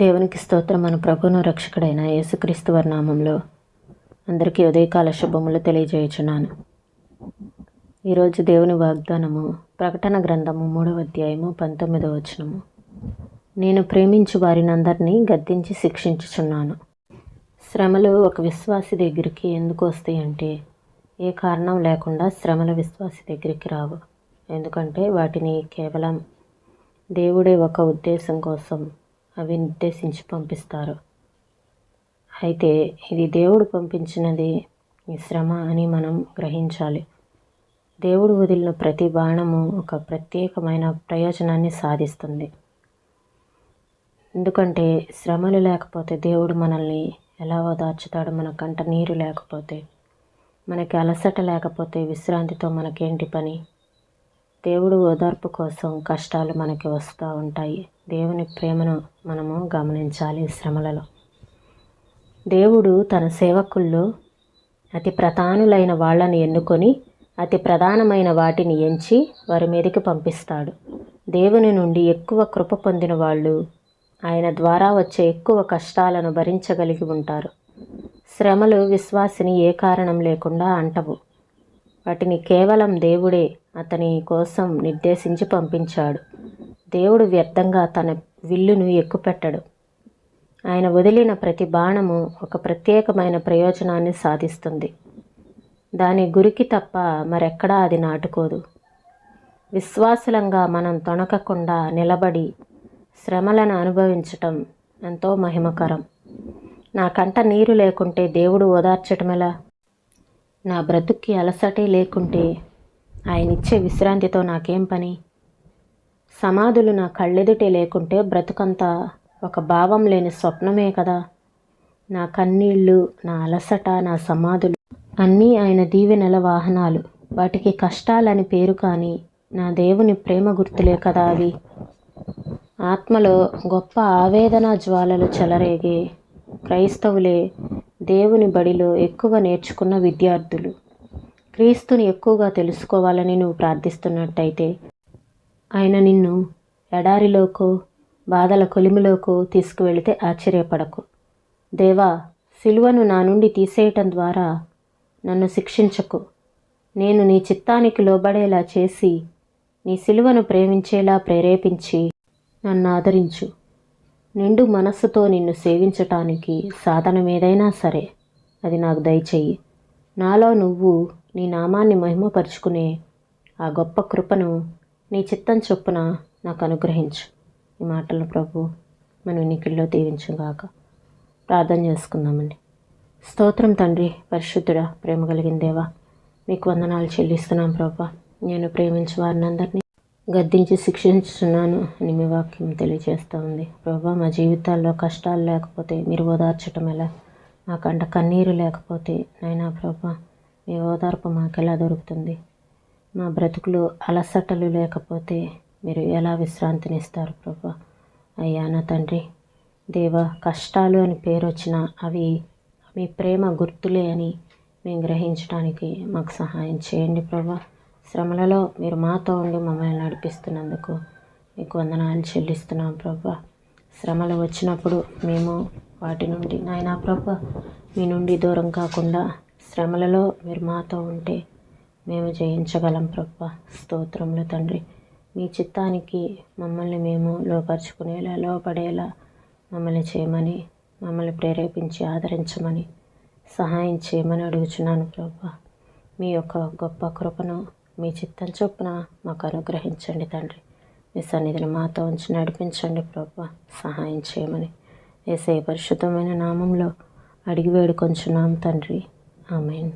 దేవునికి స్తోత్రం. మన ప్రభువును రక్షకుడైన యేసుక్రీస్తు వారి నామంలో అందరికీ ఉదయకాల శుభములు తెలియజేయుచున్నాను. ఈరోజు దేవుని వాగ్దానము ప్రకటన గ్రంథము 3వ అధ్యాయము 19వ వచనము. నేను ప్రేమించు వారిని అందరినీ గద్దించి శిక్షించుచున్నాను. శ్రమలు ఒక విశ్వాసి దగ్గరికి ఎందుకు వస్తాయి అంటే, ఏ కారణం లేకుండా శ్రమల విశ్వాసి దగ్గరికి రావు. ఎందుకంటే వాటిని కేవలం దేవుడే ఒక ఉద్దేశం కోసం అవి నిర్దేశించి పంపిస్తారు. అయితే ఇది దేవుడు పంపించినది ఈ శ్రమ అని మనం గ్రహించాలి. దేవుడు వదిలిన ప్రతి బాణము ఒక ప్రత్యేకమైన ప్రయోజనాన్ని సాధిస్తుంది. ఎందుకంటే శ్రమలు లేకపోతే దేవుడు మనల్ని ఎలా ఓదార్చుతాడు? మన కంట నీరు లేకపోతే, మనకి అలసట లేకపోతే విశ్రాంతితో మనకేంటి పని? దేవుడు ఓదార్పు కోసం కష్టాలు మనకి వస్తూ ఉంటాయి. దేవుని ప్రేమను మనము గమనించాలి. శ్రమలలో దేవుడు తన సేవకుల్లో అతి ప్రధానులైన వాళ్ళని ఎన్నుకొని అతి ప్రధానమైన వాటిని ఎంచి వారి మీదకి పంపిస్తాడు. దేవుని నుండి ఎక్కువ కృప పొందిన వాళ్ళు ఆయన ద్వారా వచ్చే ఎక్కువ కష్టాలను భరించగలిగి ఉంటారు. శ్రమలు విశ్వాసిని ఏ కారణం లేకుండా అంటవు. వాటిని కేవలం దేవుడే అతని కోసం నిర్దేశించి పంపించాడు. దేవుడు వ్యర్థంగా తన విల్లును ఎక్కుపెట్టడు. ఆయన వదిలిన ప్రతి బాణము ఒక ప్రత్యేకమైన ప్రయోజనాన్ని సాధిస్తుంది. దాని గురికి తప్ప మరెక్కడా అది నాటుకోదు. విశ్వాసులంగా మనం తొణకకుండా నిలబడి శ్రమలను అనుభవించటం ఎంతో మహిమకరం. నా కంట నీరు లేకుంటే దేవుడు ఓదార్చటమెలా? నా బ్రతుక్కి అలసటే లేకుంటే ఆయనిచ్చే విశ్రాంతితో నాకేం పని? సమాధులు నా కళ్ళెదుటే లేకుంటే బ్రతుకంతా ఒక భావం లేని స్వప్నమే కదా. నా కన్నీళ్ళు, నా అలసట, నా సమాధులు అన్నీ ఆయన దీవెనల వాహనాలు. వాటికి కష్టాలని పేరు కానీ నా దేవుని ప్రేమ గుర్తులే కదా అవి. ఆత్మలో గొప్ప ఆవేదన జ్వాలలు చెలరేగే క్రైస్తవులే దేవుని బడిలో ఎక్కువ నేర్చుకున్న విద్యార్థులు. క్రీస్తుని ఎక్కువగా తెలుసుకోవాలని నువ్వు ప్రార్థిస్తున్నట్టయితే ఆయన నిన్ను ఎడారిలోకో బాధల కొలిమిలోకో తీసుకువెళితే ఆశ్చర్యపడకు. దేవా, సిలువను నా నుండి తీసేయటం ద్వారా నన్ను శిక్షించకు. నేను నీ చిత్తానికి లోబడేలా చేసి నీ సిలువను ప్రేమించేలా ప్రేరేపించి నన్ను ఆదరించు. నిండు మనస్సుతో నిన్ను సేవించటానికి సాధనమేదైనా సరే అది నాకు దయచెయ్యి. నాలో నువ్వు నీ నామాన్ని మహిమపరుచుకునే ఆ గొప్ప కృపను నీ చిత్తం చొప్పున నాకు అనుగ్రహించు. ఈ మాటలను ప్రభు మన వినికిడిలో దీవించుగాక. ప్రార్థన చేసుకుందామండి. స్తోత్రం తండ్రి, పరిశుద్ధుడా, ప్రేమ కలిగిన దేవా, మీకు వందనాలు చెల్లిస్తున్నాం ప్రభా. నేను ప్రేమించే వారిని అందరినీ గద్దించి శిక్షించుతున్నాను అని మీ వాక్యం తెలియజేస్తూ ఉంది ప్రభా. మా జీవితాల్లో కష్టాలు లేకపోతే మీరు ఓదార్చటం ఎలా? మా కంట కన్నీరు లేకపోతే నైనా ప్రభా మీ ఓదార్పు మాకెలా దొరుకుతుంది? మా బ్రతుకులు అలసటలు లేకపోతే మీరు ఎలా విశ్రాంతినిస్తారు ప్రభా? అయ్యా నా తండ్రి దేవా, కష్టాలు అని పేరు వచ్చినా అవి మీ ప్రేమ గుర్తులే అని మేము గ్రహించడానికి మాకు సహాయం చేయండి ప్రభా. శ్రమలలో మీరు మాతో ఉండి మమ్మల్ని నడిపిస్తున్నందుకు మీకు వందనాలు చెల్లిస్తున్నాం ప్రభా. శ్రమలు వచ్చినప్పుడు మేము వాటి నుండి నాయనా ప్రభా మీ నుండి దూరం కాకుండా శ్రమలలో మీరు మాతో ఉంటే మేము జయించగలం ప్రభా. స్తోత్రములు తండ్రి. మీ చిత్తానికి మమ్మల్ని మేము లోపరుచుకునేలా, లోపడేలా మమ్మల్ని చేయమని, మమ్మల్ని ప్రేరేపించి ఆదరించమని, సహాయం చేయమని అడుగుచున్నాను ప్రభా. మీ యొక్క గొప్ప కృపను మీ చిత్తం చొప్పున మాకు అనుగ్రహించండి తండ్రి. మీ సన్నిధిని మాతో ఉంచి నడిపించండి ప్రభా. సహాయం చేయమని యేసయ్య పరిశుద్ధమైన నామంలో అడిగి వేడుకొంచున్నాం తండ్రి. ఆమేన్.